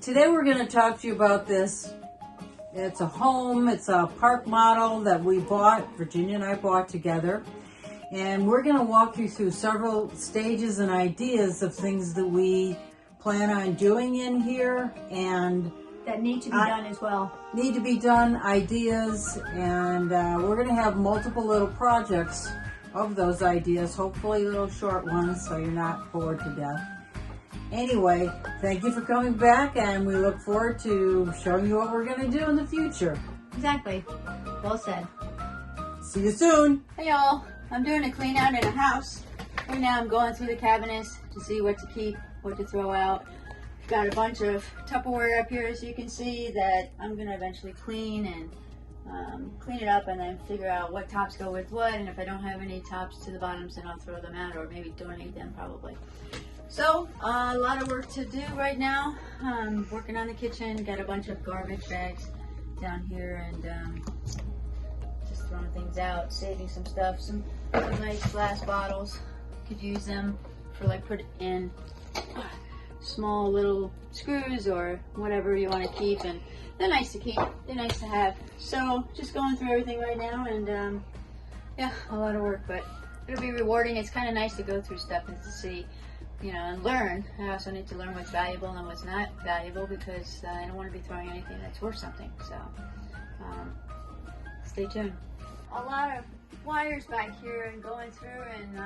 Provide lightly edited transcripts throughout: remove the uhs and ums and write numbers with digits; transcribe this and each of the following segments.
Today we're going to talk to you about this. It's a home, it's a park model that we bought, Virginia and I bought together. And we're going to walk you through several stages and ideas of things that we plan on doing in here and that need to be done as well. Need to be done, ideas, and we're going to have multiple little projects of those ideas, hopefully little short ones so you're not bored to death. Anyway, thank you for coming back, and we look forward to showing you what we're going to do in the future. Exactly. Well said. See you soon. Hey y'all, I'm doing a clean out in a house. Right now I'm going through the cabinets to see what to keep, what to throw out. Got a bunch of Tupperware up here, as you can see, that I'm going to eventually clean and clean it up and then figure out what tops go with what, and if I don't have any tops to the bottoms, then I'll throw them out or maybe donate them probably. So, a lot of work to do right now. Working on the kitchen, got a bunch of garbage bags down here and just throwing things out, saving some stuff, some nice glass bottles. Could use them for like put in small little screws or whatever you want to keep, and they're nice to keep, they're nice to have. So, just going through everything right now, and yeah, a lot of work, but it'll be rewarding. It's kind of nice to go through stuff and to see, you know, and learn. I also need to learn what's valuable and what's not valuable, because I don't want to be throwing anything that's worth something. So stay tuned. A lot of wires back here and going through, and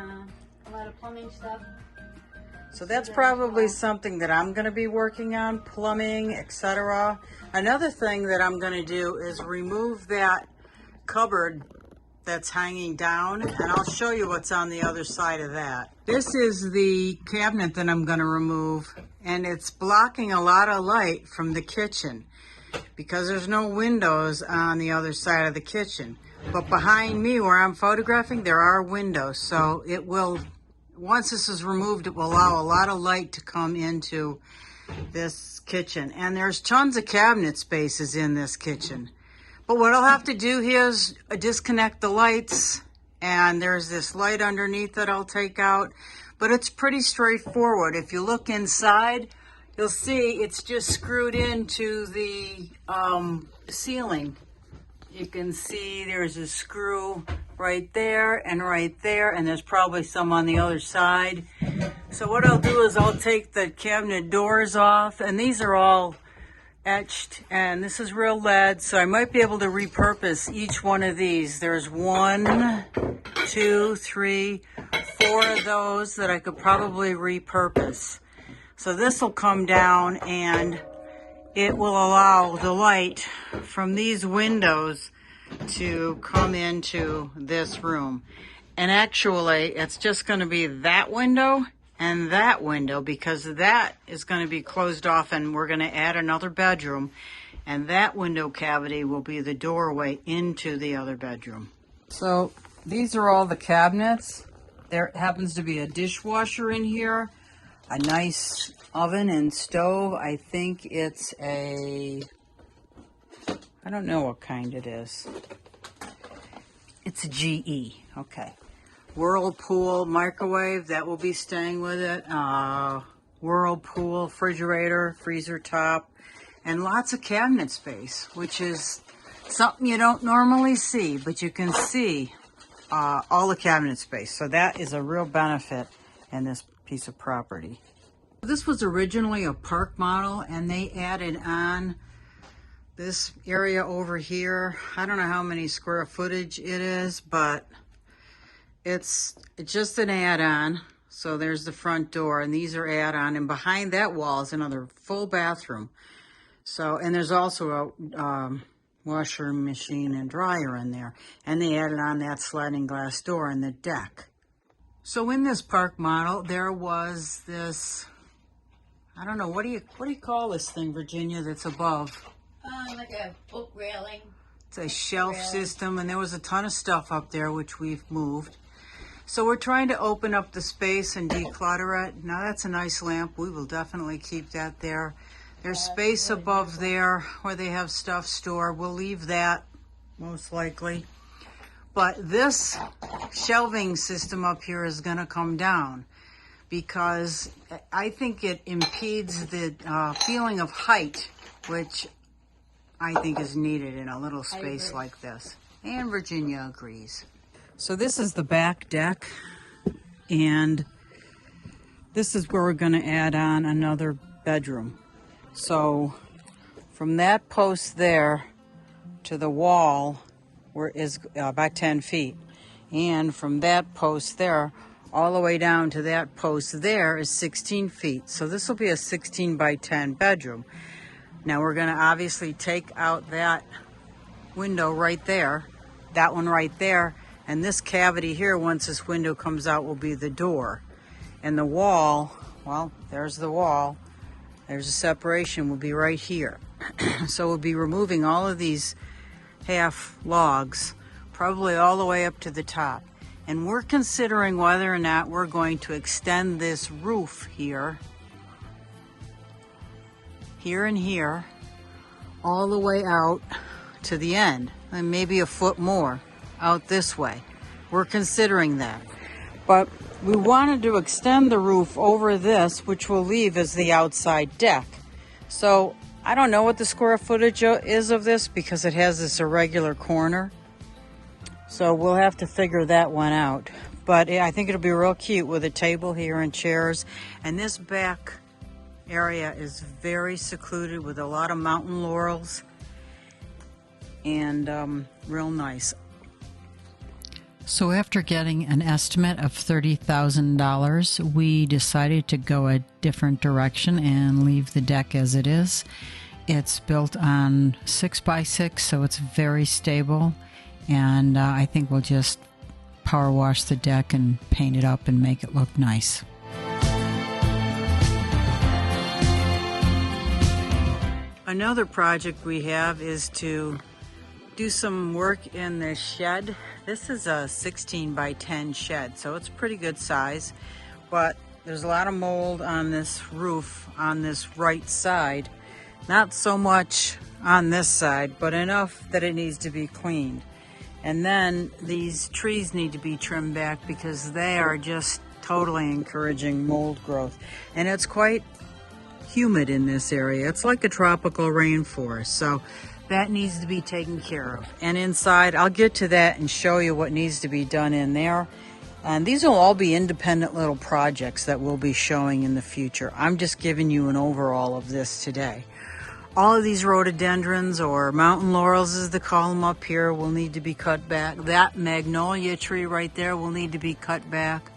a lot of plumbing stuff. So that's probably something that I'm going to be working on, plumbing, etc. Another thing that I'm going to do is remove that cupboard that's hanging down, and I'll show you what's on the other side of that. This is the cabinet that I'm going to remove, and it's blocking a lot of light from the kitchen because there's no windows on the other side of the kitchen. But behind me where I'm photographing, there are windows, so it will, once this is removed, it will allow a lot of light to come into this kitchen. And there's tons of cabinet spaces in this kitchen. But what I'll have to do here is disconnect the lights, and there's this light underneath that I'll take out. But it's pretty straightforward. If you look inside, you'll see it's just screwed into the ceiling. You can see there's a screw right there, and there's probably some on the other side. So what I'll do is I'll take the cabinet doors off, and these are all etched, and this is real lead, so I might be able to repurpose each one of these. There's 1, 2, 3, 4 of those that I could probably repurpose. So this will come down, and it will allow the light from these windows to come into this room. And actually, it's just going to be that window and that window, because that is going to be closed off, and we're going to add another bedroom, and that window cavity will be the doorway into the other bedroom. So these are all the cabinets. There happens to be a dishwasher in here, a nice oven and stove. I think it's I don't know what kind it is. It's a GE. Okay. Whirlpool microwave, that will be staying with it. Whirlpool refrigerator, freezer top, and lots of cabinet space, which is something you don't normally see, but you can see all the cabinet space. So that is a real benefit in this piece of property. This was originally a park model, and they added on this area over here. I don't know how many square footage it is, but it's just an add-on. So there's the front door, and these are add-on, and behind that wall is another full bathroom. So, and there's also a washer machine and dryer in there, and they added on that sliding glass door and the deck. So in this park model, there was this, I don't know, what do you call this thing, Virginia, that's above? Like a book railing. It's a shelf system, and there was a ton of stuff up there, which we've moved. So we're trying to open up the space and declutter it. Now that's a nice lamp. We will definitely keep that there. There's space above there where they have stuff stored. We'll leave that, most likely. But this shelving system up here is going to come down. because I think it impedes the feeling of height, which I think is needed in a little space like this. And Virginia agrees. So this is the back deck, and this is where we're going to add on another bedroom. So from that post there to the wall is about 10 feet. And from that post there all the way down to that post there is 16 feet. So this will be a 16 by 10 bedroom. Now we're going to obviously take out that window right there, that one right there, and this cavity here, once this window comes out, will be the door. And the wall, well, there's the wall. There's a separation, will be right here. So we'll be removing all of these half logs, probably all the way up to the top. And we're considering whether or not we're going to extend this roof here, and here, all the way out to the end, and maybe a foot more out this way. We're considering that. But we wanted to extend the roof over this, which we'll leave as the outside deck. So I don't know what the square footage is of this because it has this irregular corner. So we'll have to figure that one out. But I think it'll be real cute with a table here and chairs. And this back area is very secluded with a lot of mountain laurels and real nice. So after getting an estimate of $30,000, we decided to go a different direction and leave the deck as it is. It's built on 6x6, so it's very stable. And I think we'll just power wash the deck and paint it up and make it look nice. Another project we have is to do some work in the shed. This is a 16 by 10 shed, so it's pretty good size, but there's a lot of mold on this roof on this right side. Not so much on this side, but enough that it needs to be cleaned. And then these trees need to be trimmed back because they are just totally encouraging mold growth. And it's quite humid in this area. It's like a tropical rainforest, so that needs to be taken care of. And inside, I'll get to that and show you what needs to be done in there. And these will all be independent little projects that we'll be showing in the future. I'm just giving you an overall of this today. All of these rhododendrons, or mountain laurels as they call them up here, will need to be cut back. That magnolia tree right there will need to be cut back.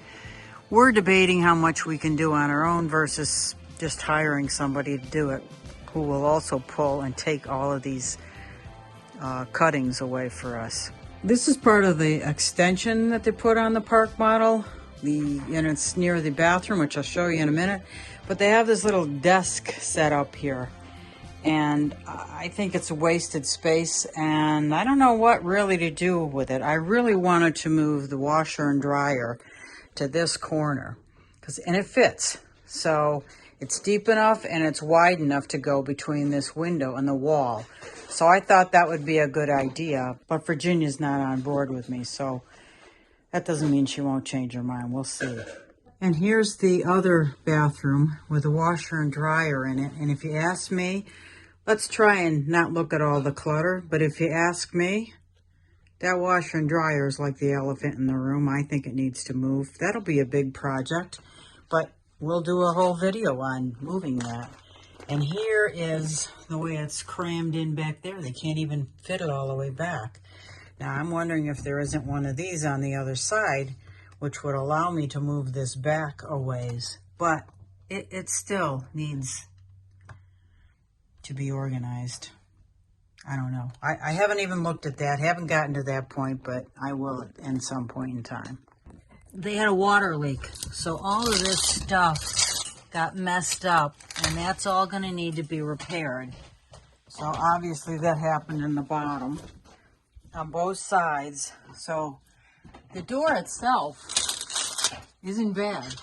We're debating how much we can do on our own versus just hiring somebody to do it, who will also pull and take all of these cuttings away for us. This is part of the extension that they put on the park model, and it's near the bathroom, which I'll show you in a minute. But they have this little desk set up here, and I think it's a wasted space, and I don't know what really to do with it. I really wanted to move the washer and dryer to this corner, and it fits. So it's deep enough and it's wide enough to go between this window and the wall. So I thought that would be a good idea, but Virginia's not on board with me, so that doesn't mean she won't change her mind. We'll see. And here's the other bathroom with a washer and dryer in it. And if you ask me, let's try and not look at all the clutter, but if you ask me, that washer and dryer is like the elephant in the room. I think it needs to move. That'll be a big project, but we'll do a whole video on moving that. And here is the way it's crammed in back there. They can't even fit it all the way back. Now I'm wondering if there isn't one of these on the other side, which would allow me to move this back a ways. But it still needs to be organized. I don't know. I haven't even looked at that. Haven't gotten to that point, but I will at some point in time. They had a water leak, so all of this stuff got messed up, and that's all going to need to be repaired. So obviously that happened in the bottom on both sides. So the door itself isn't bad.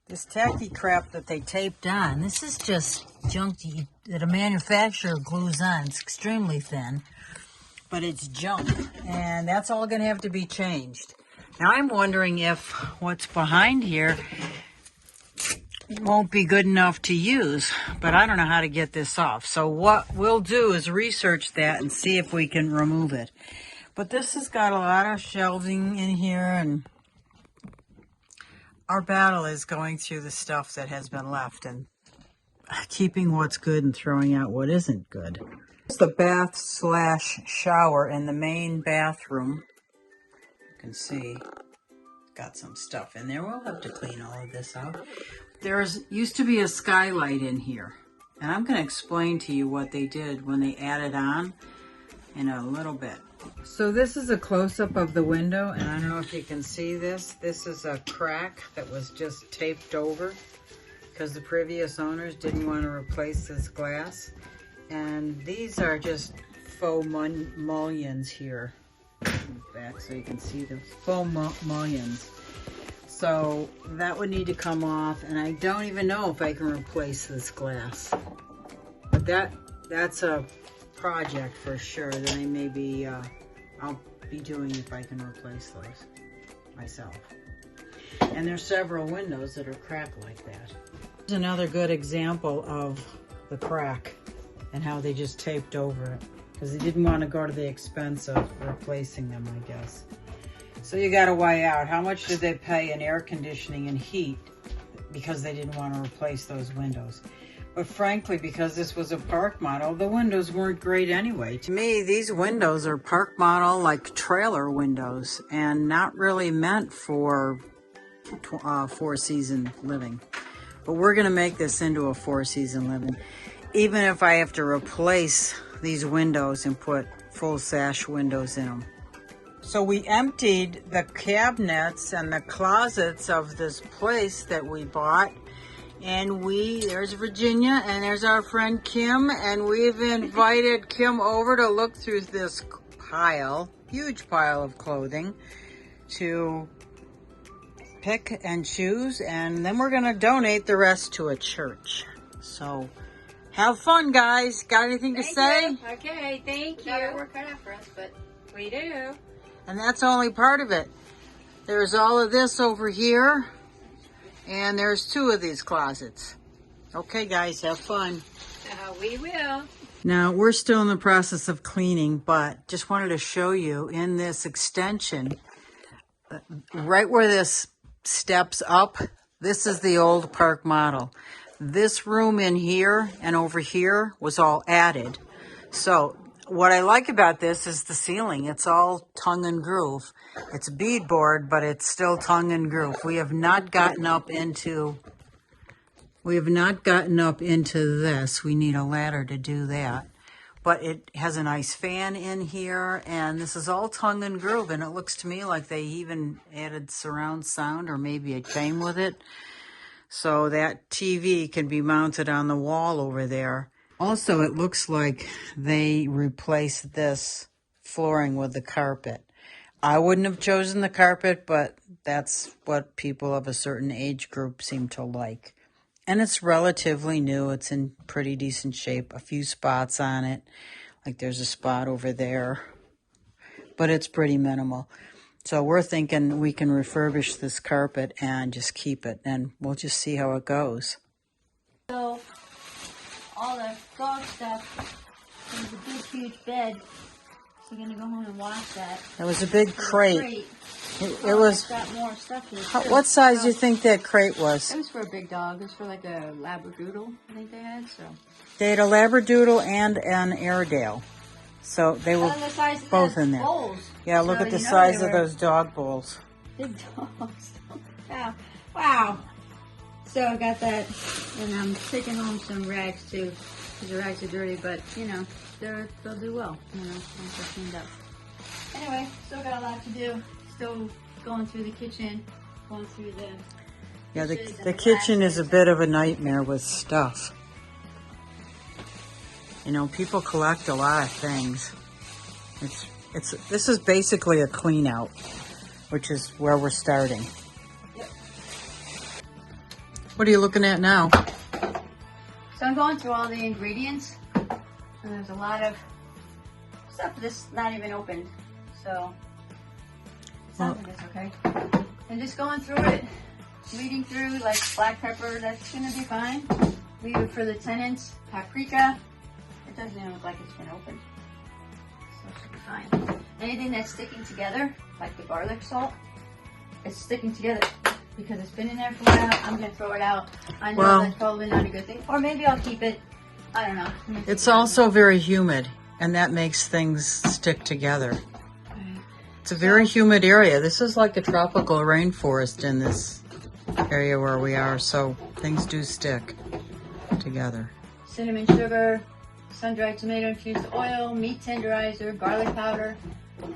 This tacky crap that they taped on, this is just junk that a manufacturer glues on. It's extremely thin, but it's junk, and that's all going to have to be changed. Now I'm wondering if what's behind here won't be good enough to use, but I don't know how to get this off. So what we'll do is research that and see if we can remove it. But this has got a lot of shelving in here, and our battle is going through the stuff that has been left and keeping what's good and throwing out what isn't good. It's the bath slash shower in the main bathroom. You can see got some stuff in there. We'll have to clean all of this out. There's used to be a skylight in here, and I'm going to explain to you what they did when they added on in a little bit. So this is a close-up of the window, and I don't know if you can see this. This is a crack that was just taped over because the previous owners didn't want to replace this glass. And these are just faux mullions here. Back so you can see the faux mullions. So that would need to come off, and I don't even know if I can replace this glass. But that's a project for sure that I maybe I'll be doing if I can replace those myself. And there's several windows that are cracked like that. Here's another good example of the crack and how they just taped over it because they didn't want to go to the expense of replacing them, I guess. So you got to weigh out how much did they pay in air conditioning and heat because they didn't want to replace those windows. But frankly, because this was a park model, the windows weren't great anyway. To me, these windows are park model, like trailer windows, and not really meant for four-season living. But we're going to make this into a four-season living, even if I have to replace these windows and put full sash windows in them. So we emptied the cabinets and the closets of this place that we bought. And there's Virginia, and there's our friend Kim, and we've invited Kim over to look through this huge pile of clothing to pick and choose, and then we're gonna donate the rest to a church. So have fun, guys. Got anything to say? You. Okay, thank you. Got our work cut out for us, but we do. And that's only part of it. There's all of this over here. And there's two of these closets. Okay, guys, have fun. We will. Now, we're still in the process of cleaning, but just wanted to show you in this extension, right where this steps up, this is the old park model. This room in here and over here was all added. So what I like about this is the ceiling. It's all tongue and groove. It's beadboard, but it's still tongue and groove. We have not gotten up into this. We need a ladder to do that. But it has a nice fan in here, and this is all tongue and groove, and it looks to me like they even added surround sound, or maybe it came with it. So that TV can be mounted on the wall over there. Also, it looks like they replaced this flooring with the carpet. I wouldn't have chosen the carpet, but that's what people of a certain age group seem to like. And it's relatively new. It's in pretty decent shape. A few spots on it. Like there's a spot over there. But it's pretty minimal. So we're thinking we can refurbish this carpet and just keep it. And we'll just see how it goes. So all the dog stuff. There's a big, huge bed. So we're going to go home and wash that. That was a big crate. It was. Got more stuff here. What size do you think that crate was? It was for a big dog. It was for like a Labradoodle, I think they had. So They had a Labradoodle and an Airedale. So they were the size of both those in there. bowls. Yeah, look at the size of those dog bowls. Big dogs. Wow. Wow. So I got that, and I'm taking home some rags too, because the rags are dirty, but you know, they'll do well, you know, once they're cleaned up. Anyway, still got a lot to do. Still going through the kitchen, going through the Yeah, the kitchen is a bit of a nightmare with stuff. You know, people collect a lot of things. This is basically a clean out, which is where we're starting. Yep. What are you looking at now? So I'm going through all the ingredients, and there's a lot of stuff that's not even opened. So sounds like it's okay. And just going through it, weeding through like black pepper, that's gonna be fine. Leave it for the tenants. Paprika, it doesn't even look like it's been opened. So it should be fine. Anything that's sticking together, like the garlic salt, it's sticking together because it's been in there for a while. I'm gonna throw it out. I know that's probably not a good thing. Or maybe I'll keep it. I don't know. It's also very humid, and that makes things stick together. Right. It's a very humid area. This is like a tropical rainforest in this area where we are, so things do stick together. Cinnamon sugar, sun-dried tomato infused oil, meat tenderizer, garlic powder.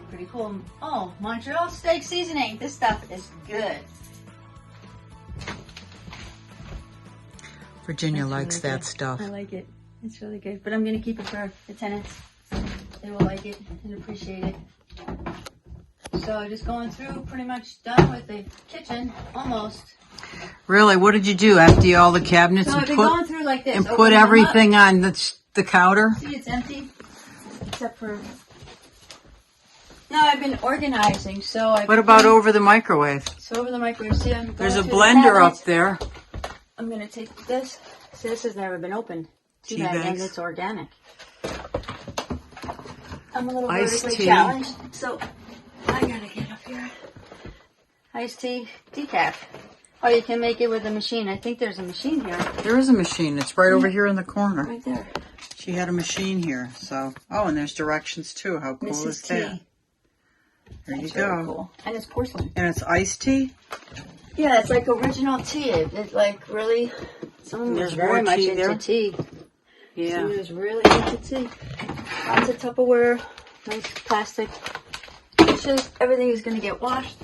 Pretty cool. Oh, Montreal steak seasoning. This stuff is good. Virginia That's likes really that good. stuff. I like it. It's really good. But I'm going to keep it for the tenants. They will like it and appreciate it. So just going through, pretty much done with the kitchen, almost. Really, what did you do? Empty all the cabinets So and I've been going through like this. put open them up. everything on the counter? See, it's empty, except for. No, I've been organizing. So I. What about over the microwave? So over the microwave, see, I'm going There's a through the blender up cabinets. there. I'm gonna take this. See, this has never been opened. Too Tea bad, and bags. it's organic. I'm a little Iced vertically tea. challenged, so I gotta get up here. Iced tea, decaf. Oh, you can make it with a machine. I think there's a machine here. There is a machine. It's right over here in the corner. Right there. She had a machine here, so. Oh, and there's directions too. How cool Mrs. is that? Tea. There you That's go. really cool. And it's porcelain. And it's iced tea? Yeah, it's like original tea. It's like really, someone was There's very more much tea into there? tea. Yeah. Someone was really into tea. Lots of Tupperware, nice plastic dishes. Everything is going to get washed.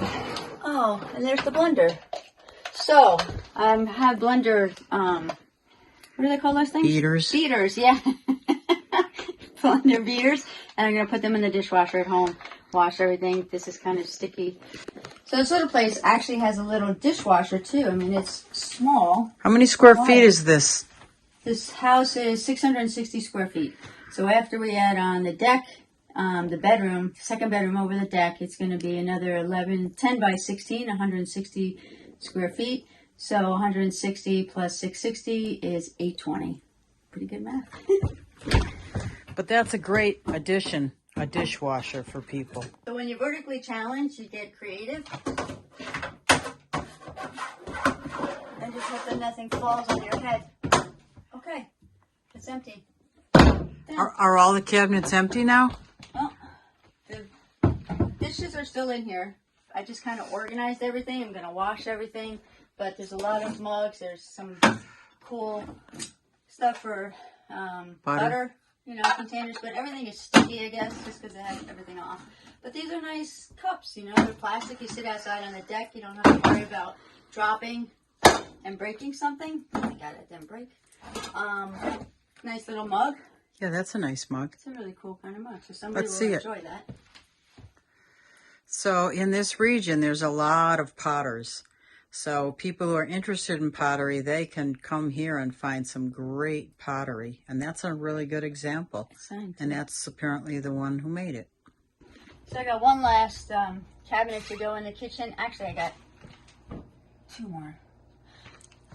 Oh, and there's the blender. So, I have blender, what do they call those things? Beaters. Beaters, yeah. Blender beaters. And I'm going to put them in the dishwasher at home. Wash everything. This is kind of sticky. So this little place actually has a little dishwasher too. I mean, it's small. How many square feet is this? This house is 660 square feet. So after we add on the deck, the bedroom, second bedroom over the deck, it's going to be another 10 by 16, 160 square feet. So 160 plus 660 is 820. Pretty good math. But that's a great addition, a dishwasher for people. So when you're vertically challenged, you get creative. And just hope that nothing falls on your head. Okay, it's empty. Are all the cabinets empty now? Oh, the dishes are still in here. I just kind of organized everything. I'm going to wash everything. But there's a lot of mugs. There's some cool stuff for butter, containers. But everything is sticky, I guess, just because I have everything off. But these are nice cups, they're plastic. You sit outside on the deck. You don't have to worry about dropping and breaking something. Oh my God, it didn't break. Nice little mug. Yeah, that's a nice mug. It's a really cool kind of mug. So somebody Let's will see it. enjoy that. So in this region, there's a lot of potters. So people who are interested in pottery, they can come here and find some great pottery. And that's a really good example. And that's apparently the one who made it. So I got one last cabinet to go in the kitchen. Actually, I got two more.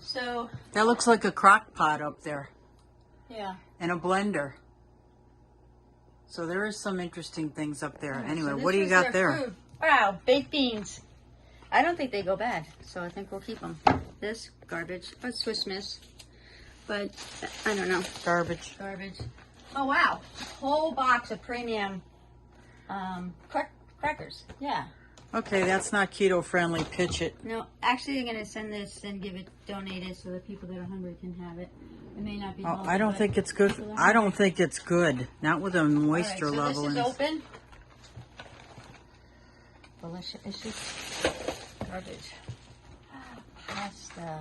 So, That looks like a crock pot up there. yeah. And a blender. So there is some interesting things up there. Alright, Anyway, so this what do you is got their there? food. Wow, baked beans. I don't think they go bad, so I think we'll keep them. This, garbage. But Swiss Miss. But, I don't know. Garbage. Garbage. Oh, wow. Whole box of premium crackers. Yeah. Okay, that's not keto friendly. Pitch it. No, actually, I'm going to send this and donate it so that people that are hungry can have it. It may not be Oh, healthy, I don't but think it's good. people are I don't hungry. think it's good. Not with a moisture All right, level. so in this it. is open. Delicious. Garbage. Pasta.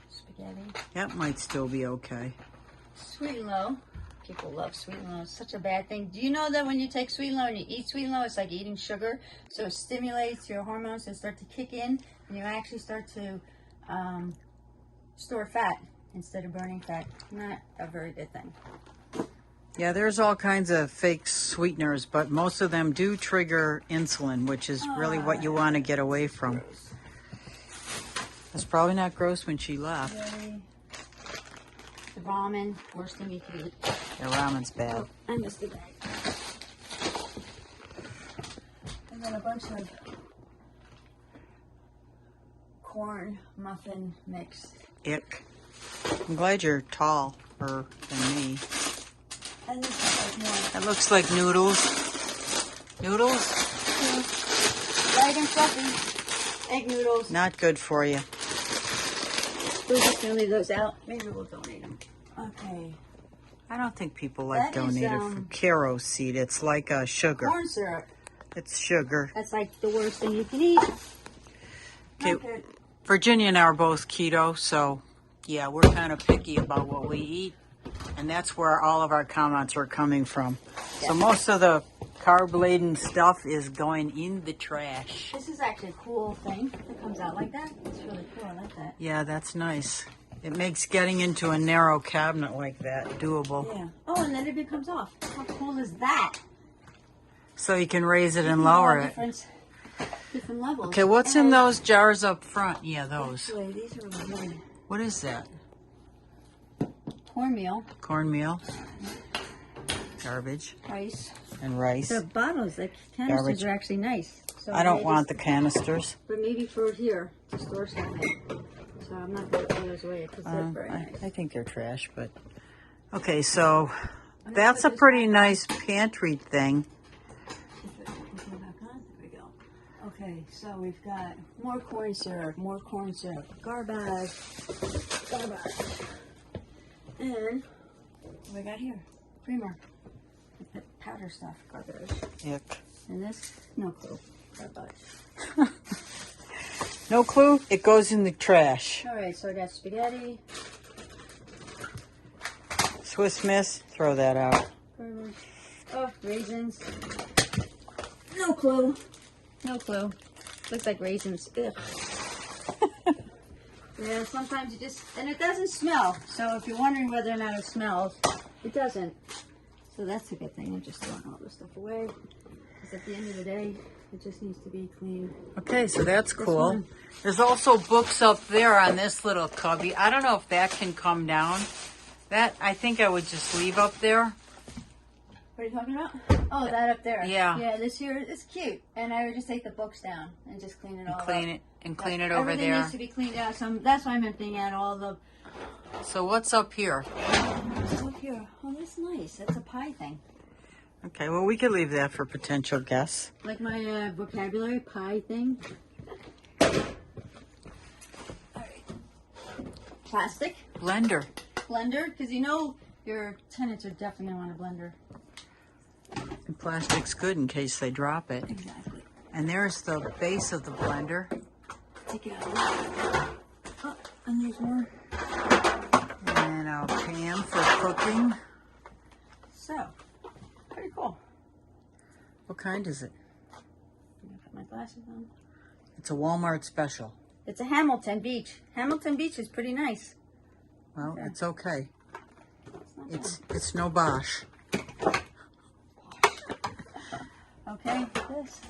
Spaghetti. That might still be okay. Sweet and low. People love sweet and low. It's such a bad thing. Do you know that when you take sweet and low and you eat sweet and low, it's like eating sugar? So it stimulates your hormones and start to kick in, and you actually start to store fat instead of burning fat. Not a very good thing. Yeah, there's all kinds of fake sweeteners, but most of them do trigger insulin, which is really what you want to get away from. It's probably not gross when she left. Really? The ramen, worst thing you can eat. Yeah, ramen's bad. Oh, I missed the bag. And then a bunch of corn muffin mix. Ick. I'm glad you're taller than me. And this is like more. That looks like noodles. Noodles? Light and fluffy. Egg noodles. Not good for you. We're just going to leave those out. Maybe we'll donate them. Okay. I don't think people like That is, donated from Caro seed. It's like a sugar. Corn syrup. It's sugar. That's like the worst thing you can eat. Okay. Okay. Virginia and I are both keto, so yeah, we're kind of picky about what we eat. And that's where all of our comments are coming from. So most of the carb-laden stuff is going in the trash. This is actually a cool thing that comes out like that. It's really cool. I like that. Yeah, that's nice. It makes getting into a narrow cabinet like that doable. Yeah. Oh, and then it comes off. How cool is that? So you can raise it and lower it. Different levels. Okay, what's in those jars up front? Yeah, those. Actually, these are really What is that? cornmeal, Cornmeal, garbage, rice. and rice. The bottles, the canisters Garbage. are actually nice. So I don't maybe- want the canisters. But maybe for here to store something. So I'm not going to throw those away because they're very nice. I think they're trash, but okay. So that's a pretty nice pantry thing. There we go. Okay, so we've got more corn syrup, garbage. And what we got here? Creamer. The powder stuff, garbage. Ick. And this, no clue. Garbage. No clue. It goes in the trash. All right, so I got spaghetti. Swiss Miss. Throw that out. Garbage. Oh, raisins. No clue. No clue. Looks like raisins. Ugh. Yeah, sometimes you just, and it doesn't smell. So if you're wondering whether or not it smells, it doesn't. So that's a good thing. I'm just throwing all this stuff away. Because at the end of the day, it just needs to be clean. Okay, so that's This cool. one. There's also books up there on this little cubby. I don't know if that can come down. That I think I would just leave up there. What are you talking about? Oh, that up there. Yeah. Yeah, this here is cute. And I would just take the books down and just clean it all Clean up. it and clean it over Everything there. needs to be cleaned out. So that's why I'm emptying out all the So what's up here? stuff here. Oh, that's nice. That's a pie thing. Okay, well we could leave that for potential guests. Like my vocabulary pie thing. Alright. Plastic Blender. blender, because you know your tenants are definitely going to want a blender. And plastic's good in case they drop it. Exactly. And there's the base of the blender. Take it out. Oh, and there's more. And a pan for cooking. So, pretty cool. What kind is it? I'm gonna put my glasses on. It's a Walmart special. It's a Hamilton Beach. Hamilton Beach is pretty nice. Well, Okay. it's okay. It's not It's no Bosch. bad. Okay, this.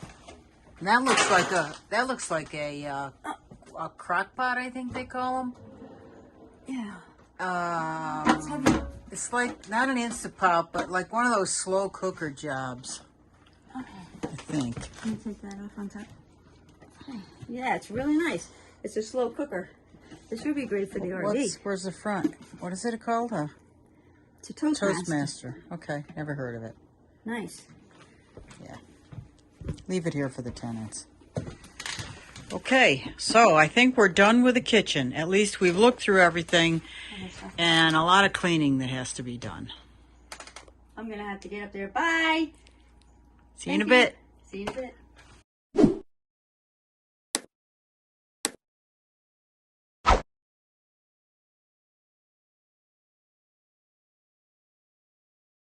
And that looks like a crock pot, I think they call them. Yeah. It's heavy. It's like not an Instant Pot, but like one of those slow cooker jobs, Okay. I think. Let me take that off on top. Yeah, it's really nice. It's a slow cooker. This would be great for the RV. Where's the front? What is it called? It's a Toastmaster. Toastmaster. Okay, never heard of it. Nice. Yeah. Leave it here for the tenants. Okay, so I think we're done with the kitchen. At least we've looked through everything and a lot of cleaning that has to be done. I'm going to have to get up there. Bye. See you in a Thank you. bit. See you in a bit.